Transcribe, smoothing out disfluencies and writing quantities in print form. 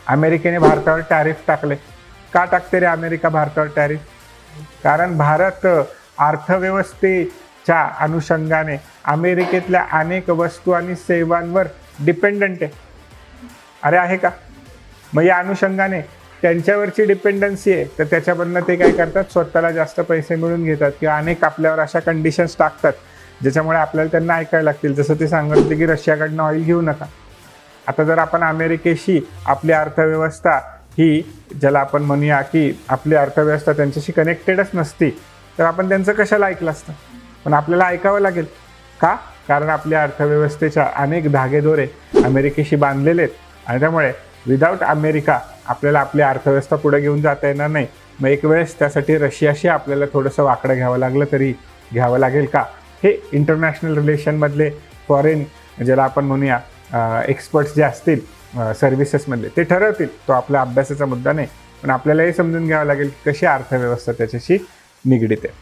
अमेरिकेने भारतावर टॅरिफ टाकले. का टाकते रे अमेरिका भारतावर टॅरिफ? कारण भारत अर्थव्यवस्थेच्या अनुषंगाने अमेरिकेतल्या अनेक वस्तू आणि सेवांवर डिपेंडंट आहे. अरे आहे का? मग या अनुषंगाने त्यांच्यावरची डिपेंडन्सी आहे, तर त्याच्यामधनं ते काय करतात, स्वतःला जास्त पैसे मिळवून घेतात किंवा अनेक आपल्यावर अशा कंडिशन्स टाकतात ज्याच्यामुळे आपल्याला त्यांना ऐकायला लागतील. जसं ते सांगत होते की रशियाकडनं ऑइल घेऊ नका. आता जर आपण अमेरिकेशी आपली अर्थव्यवस्था ही, ज्याला आपण म्हणूया की आपली अर्थव्यवस्था त्यांच्याशी कनेक्टेडच नसती, तर आपण त्यांचं कशाला ऐकलं असतं? पण आपल्याला ऐकावं लागेल. का? कारण आपल्या अर्थव्यवस्थेच्या अनेक धागेदोरे अमेरिकेशी बांधलेले आहेत आणि त्यामुळे विदाऊट अमेरिका आपल्याला आपली अर्थव्यवस्था पुढे घेऊन जाता येणार नाही. मग एक वेळेस त्यासाठी रशियाशी आपल्याला थोडंसं वाकडं घ्यावं लागलं तरी घ्यावं लागेल का? हे इंटरनॅशनल रिलेशनमधले फॉरेन, ज्याला आपण म्हणूया एक्सपर्ट्स जे असतील सर्व्हिसेसमधले, ते ठरवतील. तो आपला अभ्यासाचा मुद्दा नाही, पण आपल्याला हे समजून घ्यावं लागेल की कशी अर्थव्यवस्था त्याच्याशी निगडीत आहे.